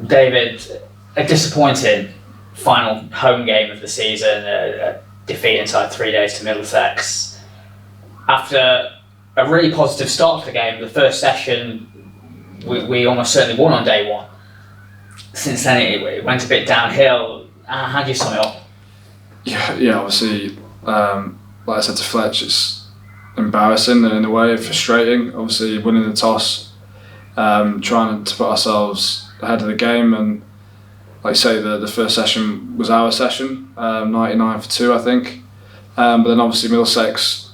David, a disappointing final home game of the season, a defeat inside 3 days to Middlesex. After a really positive start to the game, the first session, we almost certainly won on day one. Since then, it went a bit downhill. How do you sum it up? Yeah. Obviously, like I said to Fletch, it's embarrassing and in a way frustrating. Obviously, winning the toss, trying to put ourselves ahead of the game, and like you say, the first session was our session, 99 for 2, I think. But then obviously Middlesex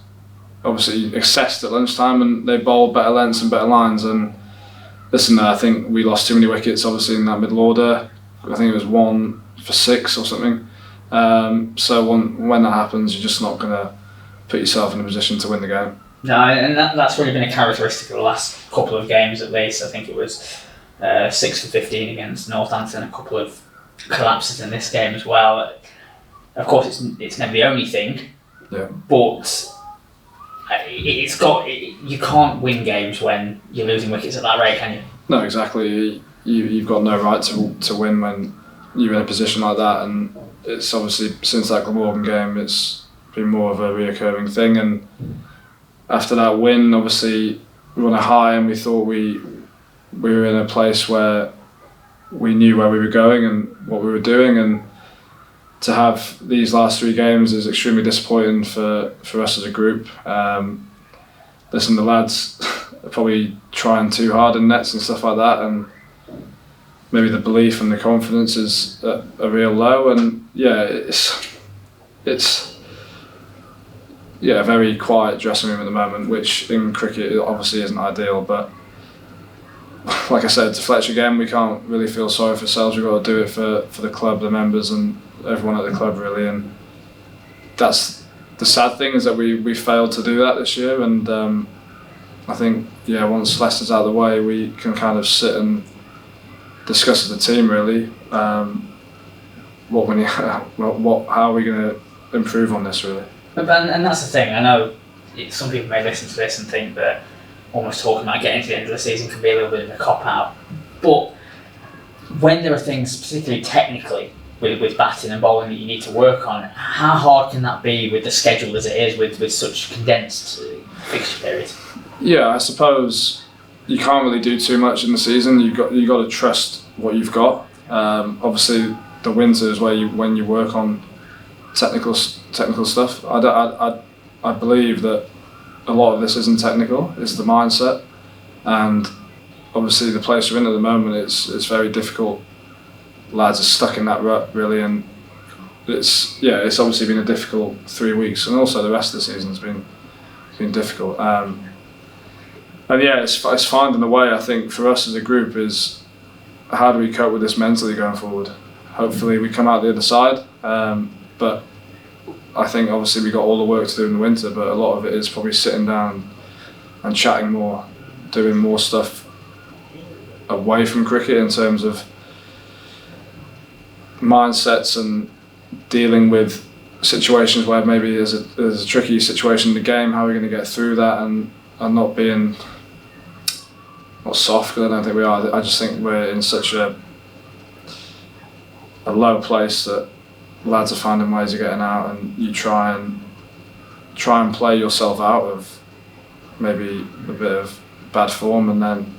assessed at lunchtime and they bowled better lengths and better lines. And listen, I think we lost too many wickets obviously in that middle order. I think it was 1 for 6 or something. So when that happens, you're just not going to put yourself in a position to win the game. No, and that's really been a characteristic of the last couple of games at least. I think it was 6 for 15 against Northampton, a couple of collapses in this game as well. Of course, it's never the only thing, but you can't win games when you're losing wickets at that rate, can you? No, exactly. You've got no right to win when you're in a position like that, and it's obviously since that Glamorgan game, it's been more of a reoccurring thing. And after that win, obviously we were on a high, and we thought we were in a place where we knew where we were going and what we were doing, and to have these last 3 games is extremely disappointing for us as a group. Listen, the lads are probably trying too hard in nets and stuff like that, and maybe the belief and the confidence is at a real low. And it's a very quiet dressing room at the moment, which in cricket obviously isn't ideal. But like I said to Fletch again, we can't really feel sorry for ourselves. We've got to do it for the club, the members, and everyone at the club really. And that's the sad thing, is that we failed to do that this year. And I think once Leicester's out of the way, we can kind of sit and discuss as a team really how are we going to improve on this really. And that's the thing. I know some people may listen to this and think that almost talking about getting to the end of the season can be a little bit of a cop-out. But when there are things, particularly technically, with batting and bowling that you need to work on, how hard can that be with the schedule as it is, with such condensed fixture periods? Yeah, I suppose you can't really do too much in the season. You got to trust what you've got. Obviously, the winter is when you work on technical stuff. I believe that a lot of this isn't technical, it's the mindset, and obviously the place we're in at the moment it's very difficult. Lads are stuck in that rut really, and it's obviously been a difficult 3 weeks, and also the rest of the season's been difficult. And it's finding the way, I think, for us as a group, is how do we cope with this mentally going forward. Hopefully we come out the other side, but I think obviously we got all the work to do in the winter, but a lot of it is probably sitting down and chatting more, doing more stuff away from cricket in terms of mindsets and dealing with situations where maybe there's a tricky situation in the game. How are we going to get through that and not being not soft, because I don't think we are. I just think we're in such a low place that lads are finding ways of getting out, and you try and play yourself out of maybe a bit of bad form, and then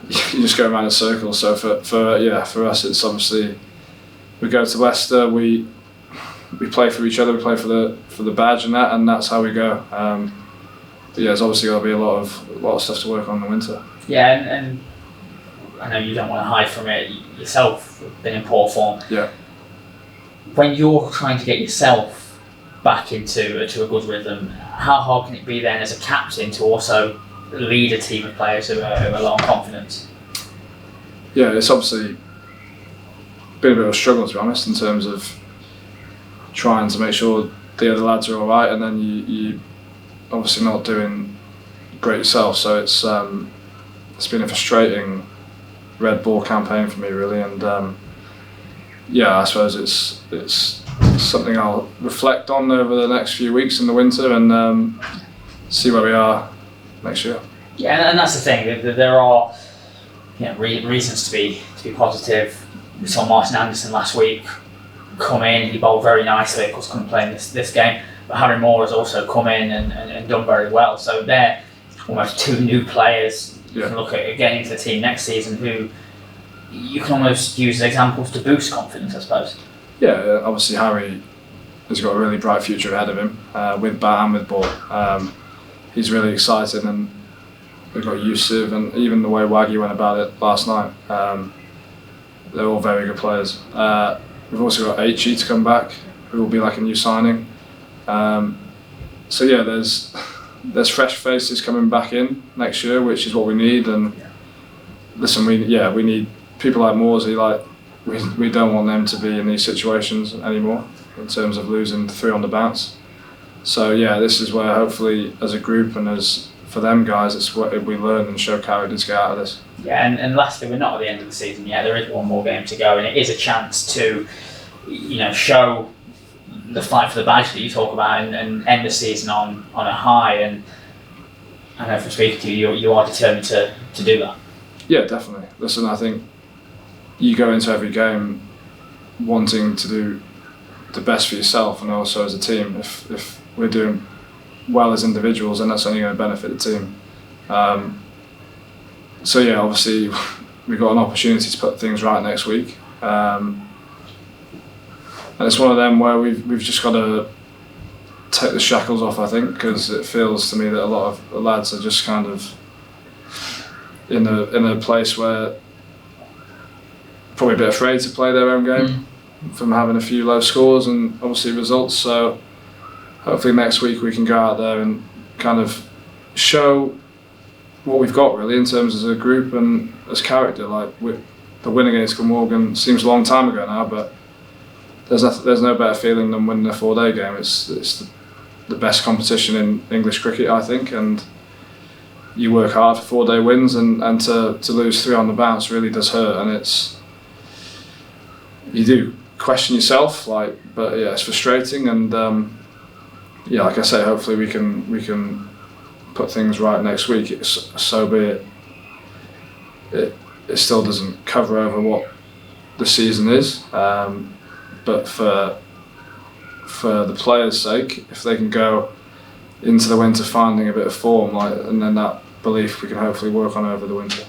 you just go around in circles. So for us, it's obviously we go to Leicester, we play for each other, we play for the badge and that's how we go. There's obviously got to be a lot of stuff to work on in the winter. Yeah, and I know you don't want to hide from it yourself. Been in poor form. Yeah. When you're trying to get yourself back into a good rhythm, how hard can it be then as a captain to also lead a team of players who are low on confidence? Yeah, it's obviously been a bit of a struggle, to be honest, in terms of trying to make sure the other lads are all right, and then you obviously not doing great yourself. So it's been a frustrating red ball campaign for me really, and I suppose it's something I'll reflect on over the next few weeks in the winter and see where we are next year. Yeah, and that's the thing. There are reasons to be positive. We saw Martin Anderson last week come in. He bowled very nicely. Of course, couldn't play in this game. But Harry Moore has also come in and done very well. So they're almost two new players you can look at getting into the team next season who you can almost use as examples to boost confidence, I suppose. Yeah, obviously Harry has got a really bright future ahead of him with bat and with ball. He's really exciting, and we've got Yusuf and even the way Waggy went about it last night. They're all very good players. We've also got Aichi to come back, who will be like a new signing. So yeah, there's fresh faces coming back in next year, which is what we need. And listen, we need people like Morsey. Like we don't want them to be in these situations anymore in terms of losing 3 on the bounce. So yeah, this is where hopefully as a group and as for them guys, it's what we learn and show character to get out of this. Yeah, and lastly, we're not at the end of the season yet. There is one more game to go, and it is a chance to, show the fight for the badge that you talk about and end the season on a high. And I know from speaking to you are determined to do that. Yeah, definitely. Listen, I think you go into every game wanting to do the best for yourself and also as a team. If we're doing well as individuals, then that's only going to benefit the team. So yeah, obviously we've got an opportunity to put things right next week. And it's one of them where we've just got to take the shackles off, I think, because it feels to me that a lot of the lads are just kind of in a place where probably a bit afraid to play their own game from having a few low scores and obviously results. So hopefully next week we can go out there and kind of show what we've got really in terms as a group and as character. Like the win against Glamorgan seems a long time ago now, but there's no better feeling than winning a 4-day game. It's the best competition in English cricket, I think, and you work hard for 4-day wins, and to lose 3 on the bounce really does hurt, and you do question yourself, but yeah, it's frustrating, and like I say, hopefully we can put things right next week. So be it. It still doesn't cover over what the season is. But for the players' sake, if they can go into the winter finding a bit of form, and then that belief we can hopefully work on over the winter.